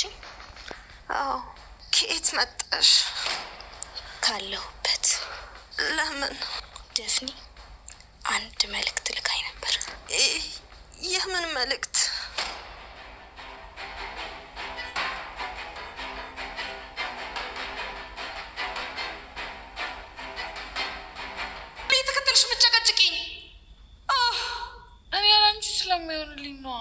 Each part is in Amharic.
የጠራሽኝ? አዎ። ከየት መጣሽ? ካለሁበት። ለምን? ደፍኒ አንድ መልእክት ልካኝ ነበር። የምን መልእክት? ተከተልሽ ምጨቀጭቂኝ? እኔ ያላንቺ ስለማይሆንልኝ ነው።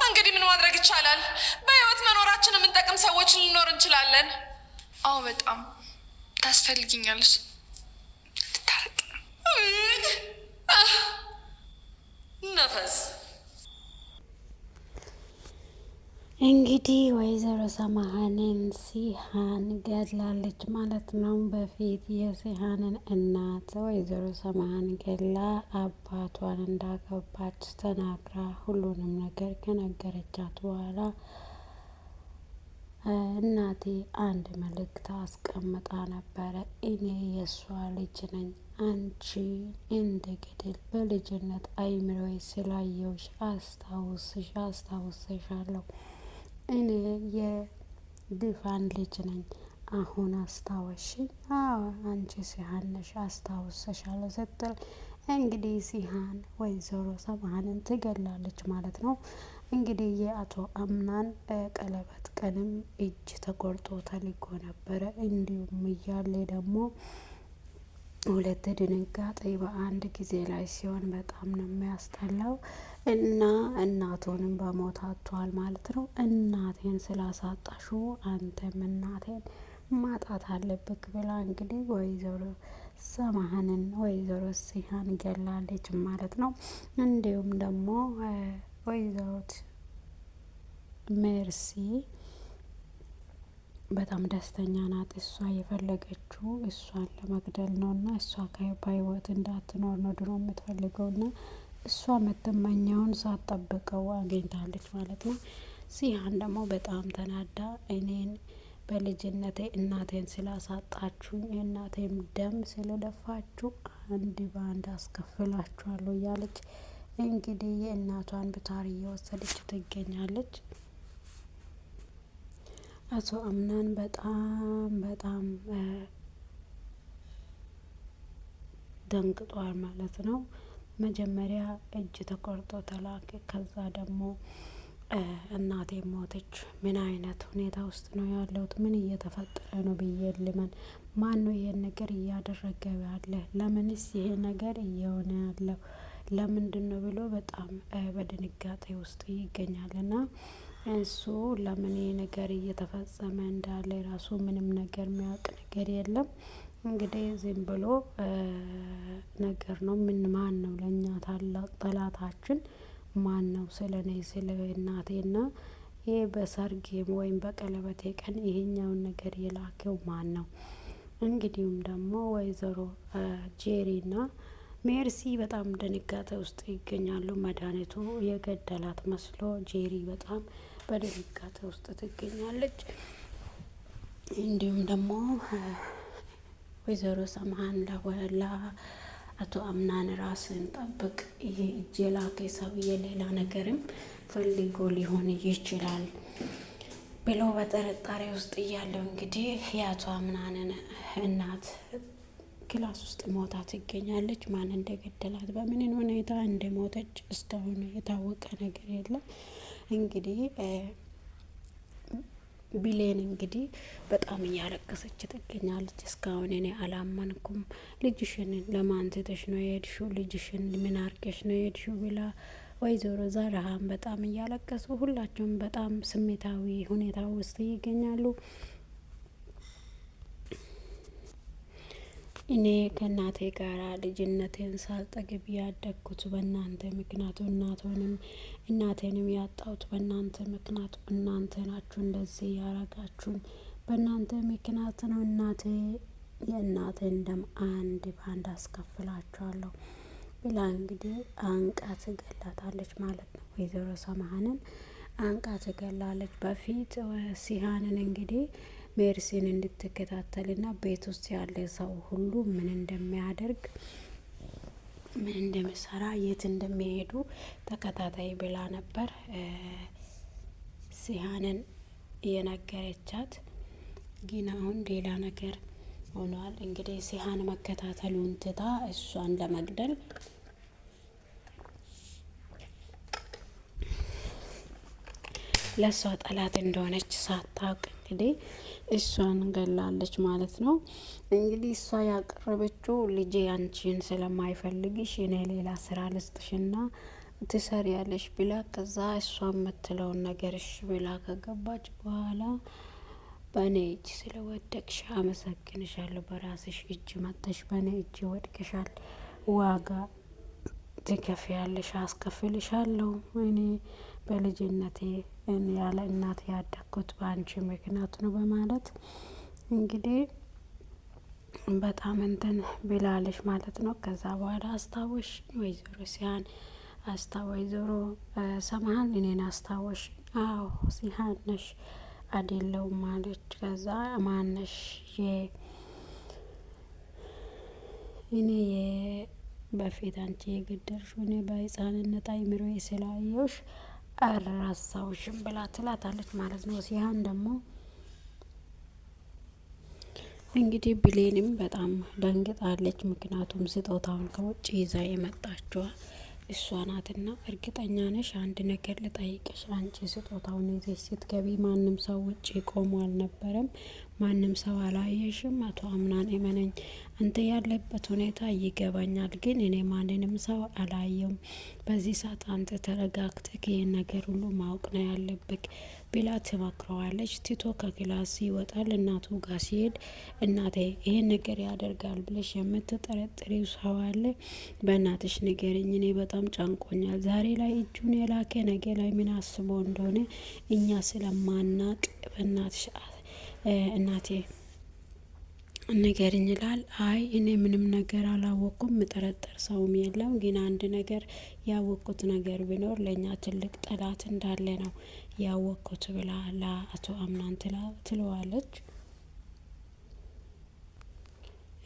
እንግዲህ ምን ማድረግ ይቻላል? በህይወት መኖራችን የምንጠቅም ሰዎች ልንኖር እንችላለን። አዎ በጣም ታስፈልጊኛለሽ። ልታረቅ ነፈስ እንግዲህ ወይዘሮ ሰማሃንን ሲሃን ገድላለች ማለት ነው። በፊት የሲሃንን እናት ወይዘሮ ሰማሃን ገላ አባቷን እንዳገባች ተናግራ ሁሉንም ነገር ከነገረቻት በኋላ እናቴ አንድ መልእክት አስቀምጣ ነበረ። እኔ የእሷ ልጅ ነኝ። አንቺ እንደ ገደል በልጅነት አይምሮዬ ስላየውሽ አስታውስሻለሁ። እኔ የድፋን ልጅ ነኝ። አሁን አስታወሽኝ? አዎ አንቺ ሲሃን ነሽ፣ አስታውስሻለሁ ስትል እንግዲህ ሲሃን ወይዘሮ ሰማሃንን ትገላለች ማለት ነው። እንግዲህ የአቶ አምናን ቀለበት ቀንም እጅ ተቆርጦ ተልኮ ነበረ። እንዲሁም እያለ ደግሞ ሁለት ድንጋጤ በአንድ ጊዜ ላይ ሲሆን በጣም ነው የሚያስጠላው። እና እናቱንም በሞት አጥቷል ማለት ነው። እናቴን ስላሳጣሹ አንተም እናቴን ማጣት አለብክ ብላ እንግዲህ ወይዘሮ ሰማሃንን ወይዘሮ ሲሃን ገላለች ማለት ነው። እንዲሁም ደግሞ ወይዘሮት ሜርሲ በጣም ደስተኛ ናት። እሷ የፈለገችው እሷን ለመግደል ነው እና እሷ በህይወት እንዳትኖር ነው ድሮ የምትፈልገው እና እሷ የምትመኘውን ሳትጠብቀው አግኝታለች ማለት ነው። ሲሃን ደግሞ በጣም ተናዳ እኔን በልጅነቴ እናቴን ስላሳጣችሁኝ የእናቴም ደም ስለደፋችሁ አንድ በአንድ አስከፍላችኋለሁ እያለች እንግዲህ የእናቷን ብታር እየወሰደች ትገኛለች። አቶ አምናን በጣም ደንግጧል ማለት ነው። መጀመሪያ እጅ ተቆርጦ ተላከ። ከዛ ደግሞ እናቴ ሞተች። ምን አይነት ሁኔታ ውስጥ ነው ያለሁት? ምን እየተፈጠረ ነው ብዬ ልመን? ማን ነው ይሄን ነገር እያደረገ ያለ? ለምንስ ይሄ ነገር እየሆነ ያለው ለምንድን ነው ብሎ በጣም በድንጋጤ ውስጥ ይገኛልና እሱ ለምን ይሄ ነገር እየተፈጸመ እንዳለ ራሱ ምንም ነገር የሚያውቅ ነገር የለም። እንግዲህ ዝም ብሎ ነገር ነው። ማን ነው ለእኛ ታላቅ ጠላታችን ማን ነው? ስለኔ ስለ እናቴና ይሄ በሰርጌም ወይም በቀለበቴ ቀን ይሄኛውን ነገር የላከው ማን ነው? እንግዲሁም ደግሞ ወይዘሮ ጄሪና ሜርሲ በጣም ድንጋጤ ውስጥ ይገኛሉ። መድኃኒቱ የገደላት መስሎ ጄሪ በጣም በድንጋጤ ውስጥ ትገኛለች። እንዲሁም ደግሞ ወይዘሮ ሰማሃን ለወላ አቶ አምናን ራስን ጠብቅ፣ ይሄ እጅ የላከ ሰውዬ ሌላ ነገርም ፈልጎ ሊሆን ይችላል ብሎ በጥርጣሬ ውስጥ እያለው እንግዲህ የአቶ አምናንን እናት ክላስ ውስጥ ሞታ ትገኛለች። ማን እንደገደላት በምን ሁኔታ እንደሞተች እስካሁን የታወቀ ነገር የለም። እንግዲህ ቢሌን እንግዲህ በጣም እያለቀሰች ትገኛለች። እስካሁን እኔ አላመንኩም፣ ልጅሽን ለማን ትተሽ ነው የሄድሽው? ልጅሽን ምን አርገሽ ነው የሄድሽው? ብላ ወይዘሮ ዛራሃን በጣም እያለቀሱ ሁላቸውም በጣም ስሜታዊ ሁኔታ ውስጥ ይገኛሉ። እኔ ከእናቴ ጋራ ልጅነቴን ሳልጠግብ ያደግኩት በእናንተ ምክንያቱ እናቴንም ያጣሁት በእናንተ ምክንያቱ እናንተ ናችሁ እንደዚህ ያረጋችሁኝ፣ በእናንተ ምክንያት ነው። የእናቴን ደም አንድ በአንድ አስከፍላችኋለሁ ብላ እንግዲህ አንቃ ትገላታለች ማለት ነው። ወይዘሮ ሰማሃንን አንቃ ትገላለች። በፊት ሲሃንን እንግዲህ ሜርሲን እንድትከታተልና ቤት ውስጥ ያለ ሰው ሁሉ ምን እንደሚያደርግ ምን እንደሚሰራ የት እንደሚሄዱ ተከታታይ ብላ ነበር። ሲሃንን የነገረቻት። ግን አሁን ሌላ ነገር ሆኗል። እንግዲህ ሲሃን መከታተሉን ትታ እሷን ለመግደል ለእሷ ጠላት እንደሆነች ሳታውቅ እንግዲህ እሷን ገላለች ማለት ነው። እንግዲህ እሷ ያቀረበችው ልጄ አንቺን ስለማይፈልግሽ እኔ ሌላ ስራ ልስጥሽና ትሰሪያለሽ ብላ ከዛ እሷ የምትለውን ነገር እሺ ብላ ከገባች በኋላ በእኔ እጅ ስለወደቅሽ አመሰግንሻለሁ፣ በራስሽ እጅ መጥተሽ በእኔ እጅ ወድቅሻል፣ ዋጋ ትከፍያለሽ፣ አስከፍልሻለሁ። እኔ በልጅነቴ ያለ እናት ያደግኩት በአንቺ ምክንያት ነው በማለት እንግዲህ በጣም እንትን ብላለች ማለት ነው። ከዛ በኋላ አስታወሽ ወይዘሮ ሲሃን ወይዘሮ ሰማሃል እኔን አስታወሽ? አዎ ሲሃን ነሽ አይደለሁም ማለች። ከዛ ማነሽ? እኔ በፊት አንቺ የገደልሽው እኔ በህፃንነት አይምሮዬ ስላየሁሽ አልረሳውሽም ብላ ትላታለች ማለት ነው። ሲሃን ደግሞ እንግዲህ ብሌንም በጣም ደንግጣለች። ምክንያቱም ስጦታውን ከውጭ ይዛ የመጣችዋ እሷ ናትና፣ እርግጠኛ ነሽ? አንድ ነገር ልጠይቅሽ። አንቺ ስጦታውን ይዘሽ ስትገቢ ማንም ሰው ውጭ ቆሞ አልነበረም? ማንም ሰው አላየሽም? አቶ አምናን እመነኝ፣ አንተ ያለበት ሁኔታ ይገባኛል፣ ግን እኔ ማንንም ሰው አላየውም። በዚህ ሰዓት አንተ ተረጋግተህ ይህን ነገር ሁሉ ማወቅ ነው ያለብክ ብላ ትመክረዋለች። ቲቶ ከክላስ ይወጣል። እናቱ ጋር ሲሄድ እናቴ ይህን ነገር ያደርጋል ብለሽ የምትጠረጥሪው ሰው አለ? በእናትሽ ንገሪኝ፣ እኔ በጣም ጨንቆኛል። ዛሬ ላይ እጁን የላከ ነገ ላይ ምን አስቦ እንደሆነ እኛ ስለማናቅ በእናትሽ እናቴ ንገሪኝ ይላል። አይ እኔ ምንም ነገር አላወቅኩም፣ ምጠረጠር ሰውም የለም። ግን አንድ ነገር ያወቅኩት ነገር ቢኖር ለእኛ ትልቅ ጠላት እንዳለ ነው ያወቅኩት ብላ ለአቶ አምናን ትለዋለች።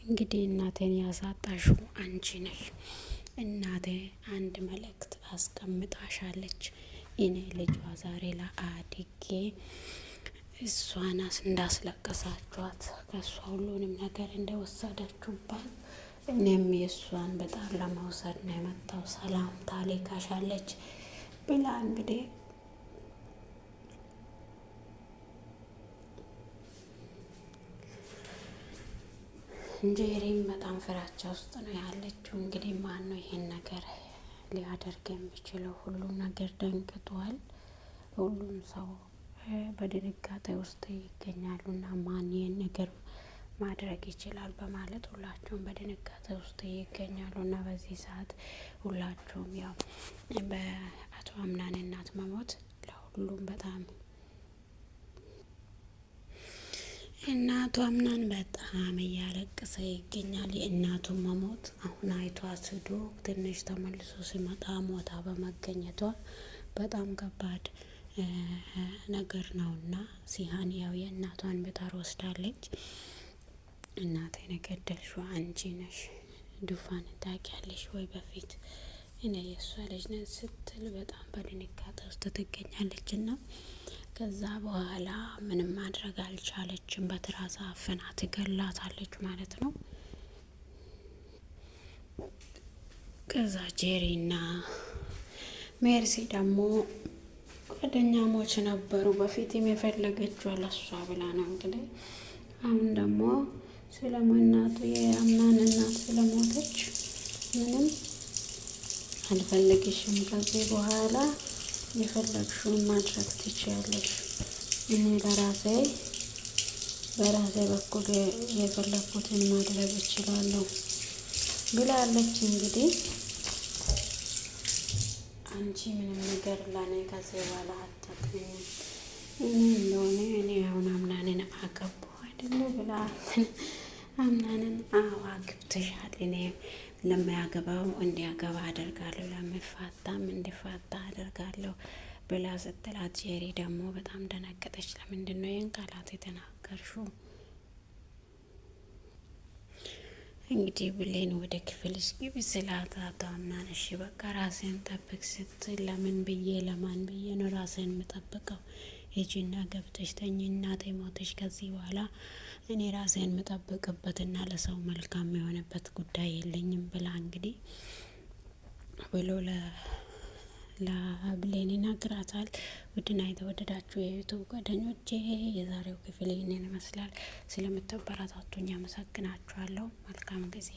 እንግዲህ እናቴን ያሳጣሽው አንቺ ነሽ። እናቴ አንድ መልእክት አስቀምጣሻለች። እኔ ልጇ ዛሬ ለአድጌ እሷን እንዳስለቀሳችኋት ከእሷ ሁሉንም ነገር እንደወሰደችባት እኔም የእሷን በጣም ለመውሰድ ነው የመጣው፣ ሰላም ታሌካሻለች ብላ እንግዲህ ጄሪም በጣም ፍራቻ ውስጥ ነው ያለችው። እንግዲህ ማን ነው ይሄን ነገር ሊያደርግ የሚችለው? ሁሉም ነገር ደንቅጧል። ሁሉም ሰው በድንጋጤ ውስጥ ይገኛሉ እና ማን ይህን ነገር ማድረግ ይችላል በማለት ሁላቸውም በድንጋጤ ውስጥ ይገኛሉ እና በዚህ ሰዓት ሁላቸውም ያው በአቶ አምናን እናት መሞት ለሁሉም በጣም እናቱ አምናን በጣም እያለቀሰ ይገኛል። የእናቱ መሞት አሁን አይቷ ስዶ ትንሽ ተመልሶ ሲመጣ ሞታ በመገኘቷ በጣም ከባድ ነገር ነውና ሲሃን ያው የእናቷን ብታር ወስዳለች። እናቴን የገደልሽው አንቺ ነሽ፣ ዱፋን ታውቂያለሽ ወይ? በፊት እኔ የእሷ ልጅ ነን ስትል በጣም በድንጋጤ ውስጥ ትገኛለች እና ከዛ በኋላ ምንም ማድረግ አልቻለችም። በትራስ አፍና ትገላታለች ማለት ነው። ከዛ ጄሪና ሜርሲ ደግሞ ጓደኛሞች ነበሩ። በፊትም የፈለገችው ለሷ ብላ ነው እንግዲህ። አሁን ደግሞ ስለሞናቱ የአምናን እናት ስለሞተች ምንም አልፈልግሽም፣ ከዚህ በኋላ የፈለግሽውን ማድረግ ትችያለሽ፣ እኔ በራሴ በኩል የፈለግኩትን ማድረግ እችላለሁ ብላለች። እንግዲህ አንቺ ምንም ነገር ለኔ ከዚህ በኋላ አታውቅም፣ እኔ እንደሆነ እኔ አሁን አምናንን አገባሁ አይደለ ብላ አምናንን አግብተሻል፣ እኔ ለማያገባው እንዲያገባ አደርጋለሁ፣ ለሚፋታም እንዲፋታ አደርጋለሁ ብላ ስትላት ጄሪ ደግሞ በጣም ደነገጠች። ለምንድን ነው ይህን ቃላት የተናገርሽው? እንግዲህ ብሌን ወደ ክፍልሽ ግቢ ስላት አቶ አምናን እሺ በቃ ራሴን ጠብቅ ስትል ለምን ብዬ ለማን ብዬ ነው ራሴን የምጠብቀው? ሂጂና ገብተሽ ተኝ፣ እናቴ ሞተሽ ከዚህ በኋላ እኔ ራሴን የምጠብቅበትና ለሰው መልካም የሆነበት ጉዳይ የለኝም ብላ እንግዲህ ብሎ ለብሌን ይነግራታል። ውድና የተወደዳችሁ የዩቱብ ጓደኞቼ የዛሬው ክፍል ይህንን ይመስላል። ስለምትበረታቱኝ አመሰግናችኋለሁ። መልካም ጊዜ